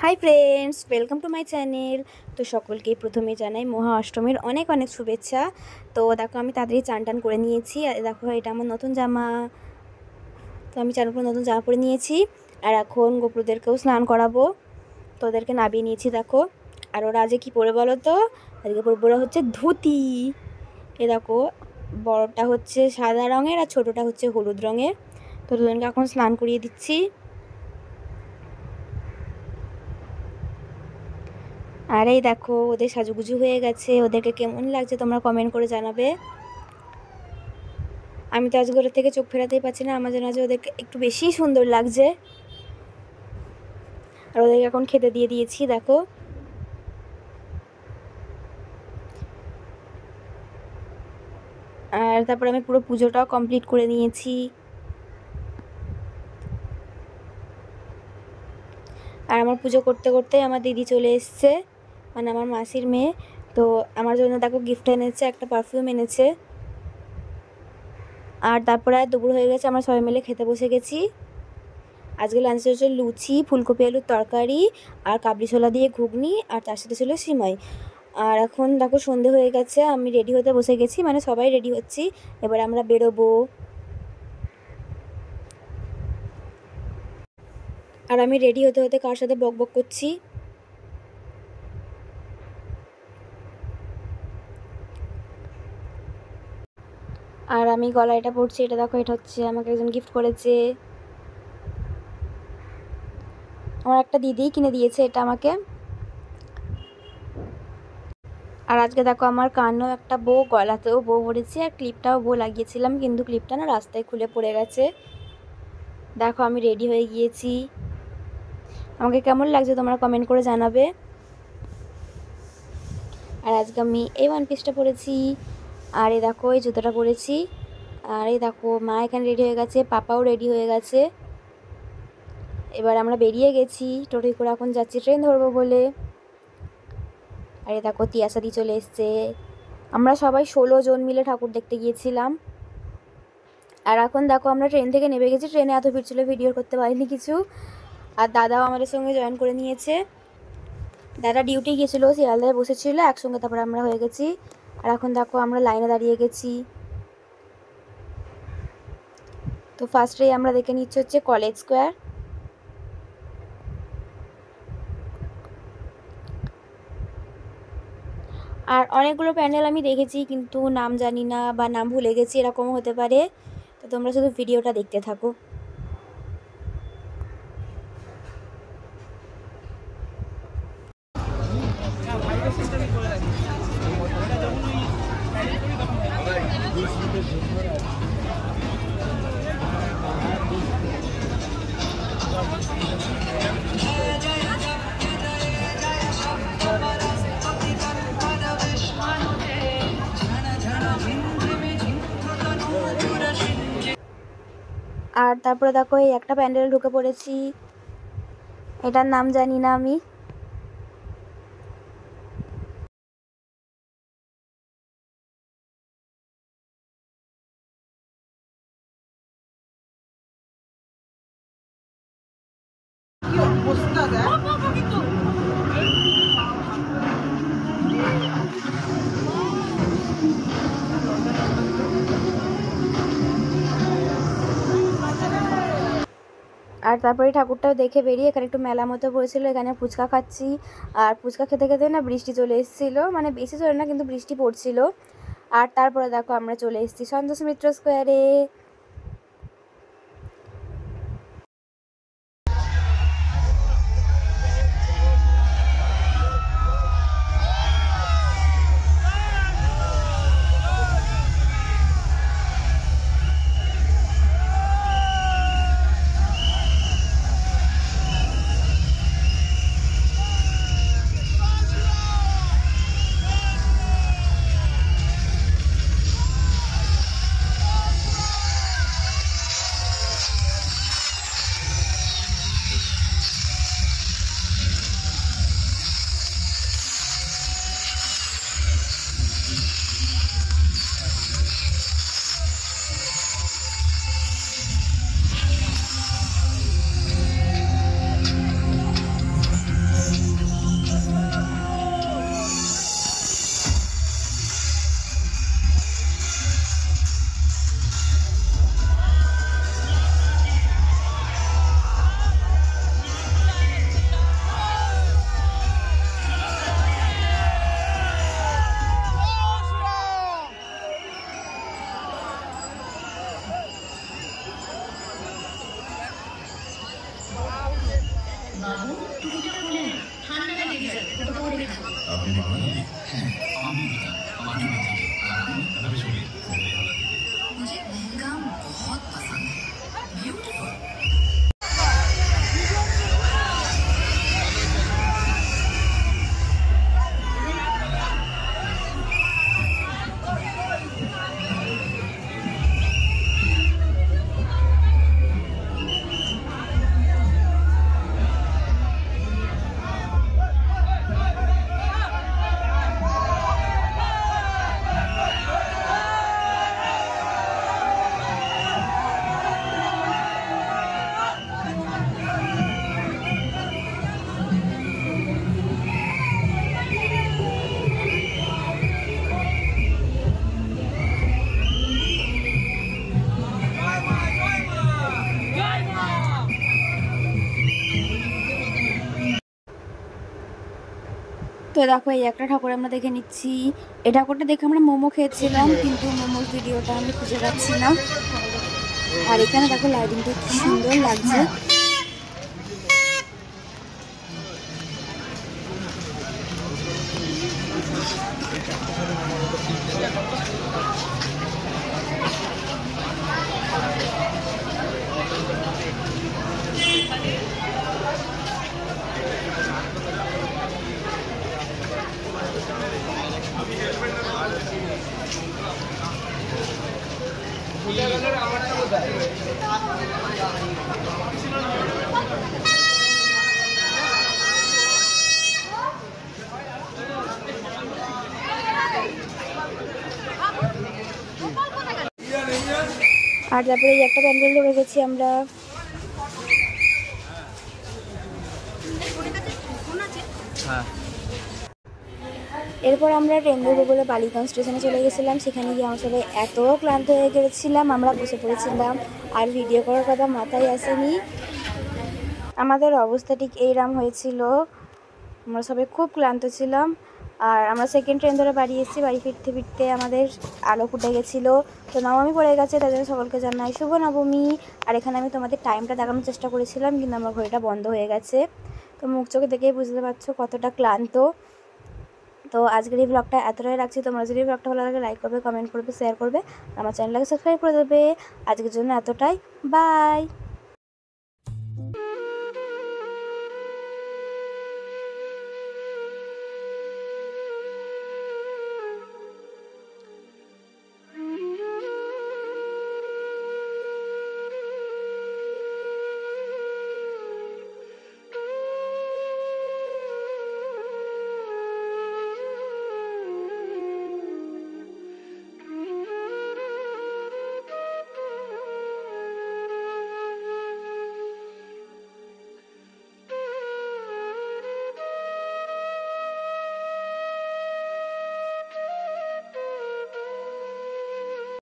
Hi friends, welcome to my channel. তো সকলকেই প্রথমে জানাই মহা অষ্টমীর অনেক অনেক শুভেচ্ছা। তো দেখো আমি তাড়াতাড়ি চান টান করে নিয়েছি। আর দেখো এটা আমার নতুন জামা। তো আমি চান করে নতুন জামা পরে নিয়েছি। আর এখন গোপুরদেরকেও স্নান করাবো। তো ওদেরকে নামিয়ে নিয়েছি দেখো। আর ওরা আজকে কী পরে বলো তো? আজকে পরে হচ্ছে ধুতি। এ দেখো, বড়টা হচ্ছে সাদা রঙের আর ছোটোটা হচ্ছে হলুদ রঙের। তো দুজনকে এখন স্নান করিয়ে দিচ্ছি। আর এই দেখো ওদের সাজুগুজু হয়ে গেছে। ওদেরকে কেমন লাগছে তোমরা কমেন্ট করে জানাবে। আমি তো আজকে ওদের থেকে চোখ ফেরাতেই পারছি না, আমার যেন আজ ওদেরকে একটু বেশি সুন্দর লাগছে। আর ওদেরকে এখন খেতে দিয়ে দিয়েছি দেখো। আর তারপর আমি পুরো পুজোটাও কমপ্লিট করে নিয়েছি। আর আমার পুজো করতে করতে আমার দিদি চলে এসছে, মানে আমার মাসির মেয়ে। তো আমার জন্য দেখো গিফট এনেছে, একটা পারফিউম এনেছে। আর তারপরে আর দুপুর হয়ে গেছে, আমরা সবাই মিলে খেতে বসে গেছি। আজকে লাঞ্চে হচ্ছে লুচি, ফুলকপি আলুর তরকারি আর কাবলি ছোলা দিয়ে ঘুগনি, আর তার সাথে ছিল সিমাই। আর এখন দেখো সন্ধে হয়ে গেছে, আমি রেডি হতে বসে গেছি, মানে সবাই রেডি হচ্ছি। এবার আমরা বেরোবো। আর আমি রেডি হতে হতে কার সাথে বক বক করছি। আর আমি গলায় এটা পরছি, এটা দেখো, এটা হচ্ছে আমাকে একজন গিফট করেছে। আমার একটা দিদিই কিনে দিয়েছে এটা আমাকে। আর আজকে দেখো আমার কানেও একটা বউ, গলাতেও বউ ভরেছি, আর ক্লিপটাও বউ লাগিয়েছিলাম, কিন্তু ক্লিপটা না রাস্তায় খুলে পড়ে গেছে। দেখো আমি রেডি হয়ে গিয়েছি। আমাকে কেমন লাগছে তোমরা কমেন্ট করে জানাবে। আর আজকে আমি এই ওয়ান পিসটা পরেছি, আর এই দেখো এই জুতোটা পরেছি। আর এই দেখো মা এখানে রেডি হয়ে গেছে, পাপাও রেডি হয়ে গেছে। এবার আমরা বেরিয়ে গেছি, টোটোয় করে এখন যাচ্ছি ট্রেন ধরবো বলে। আর এই দেখো তিয়াসাদি চলে এসছে। আমরা সবাই 16 জন মিলে ঠাকুর দেখতে গিয়েছিলাম। আর এখন দেখো আমরা ট্রেন থেকে নেমে গেছি। ট্রেনে এত ভিড় ছিল, ভিডিও করতে পারিনি কিছু। আর দাদাও আমাদের সঙ্গে জয়েন করে নিয়েছে। দাদা ডিউটি গিয়েছিলো, শিয়ালদায় বসেছিল একসঙ্গে, তারপরে আমরা হয়ে গেছি। আর এখন দেখো আমরা লাইনে দাঁড়িয়ে গেছি। তো ফার্স্টেই আমরা দেখে নিচ্ছি হচ্ছে কলেজ স্কোয়ার। আর অনেকগুলো প্যান্ডেল আমি দেখেছি, কিন্তু নাম জানি না বা নাম ভুলে গেছি, এরকমও হতে পারে। তো তোমরা শুধু ভিডিওটা দেখতে থাকো। আর তারপরে দেখো এই একটা প্যান্ডেল ঢুকে পড়েছি, এটার নাম জানি না আমি। আর তারপরে ঠাকুরটাও দেখে বেরিয়ে এখানে একটু মেলা মতো পড়েছিল, এখানে ফুচকা খাচ্ছি। আর ফুচকা খেতে খেতে না বৃষ্টি চলে এসেছিলো, মানে বেশি চলে না কিন্তু বৃষ্টি পড়ছিল। আর তারপরে দেখো আমরা চলে এসেছি সন্তোষ মিত্র স্কোয়ারে। তো দেখো এই একটা ঠাকুর আমরা দেখে নিচ্ছি। এই ঠাকুরটা দেখে আমরা মোমো খেয়েছিলাম, কিন্তু মোমোর ভিডিওটা আমি খুঁজে পাচ্ছি না। আর এখানে দেখো লাইটিংটা কি সুন্দর লাগছে। আর তারপরে এই একটা প্যান্ডেল ঢুকে গেছি আমরা। এরপর আমরা ট্রেন ধরবো বলে বালিগঞ্জ স্টেশনে চলে গেছিলাম। সেখানে গিয়ে আসলে এত ক্লান্ত হয়ে গেছিলাম, আমরা বসে পড়েছিলাম আর ভিডিও করার কথা মাথায় আসেনি। আমাদের অবস্থা ঠিক এইরকম হয়েছিল, আমরা সবাই খুব ক্লান্ত ছিলাম। আর আমরা সেকেন্ড ট্রেন ধরে বাড়ি এসেছি। বাড়ি ফিরতে ফিরতে আমাদের আলো ফুটে গেছিলো। তো নবমী পড়ে গেছে, তার জন্য সকলকে জানাই শুভ নবমী। আর এখানে আমি তোমাদের টাইমটা দেখানোর চেষ্টা করেছিলাম, কিন্তু আমার ঘড়িটা বন্ধ হয়ে গেছে। তো মুখ চোখে দেখেই বুঝতে পারছো কতটা ক্লান্ত। তো আজকের এই ব্লগটা এতটাই রাখছি। তোমরা যদি ব্লগটা ভালো লাগে লাইক করবে, কমেন্ট করবে, শেয়ার করবে, আমার চ্যানেলটাকে সাবস্ক্রাইব করে দেবে। আজকের জন্য এতটাই, বাই।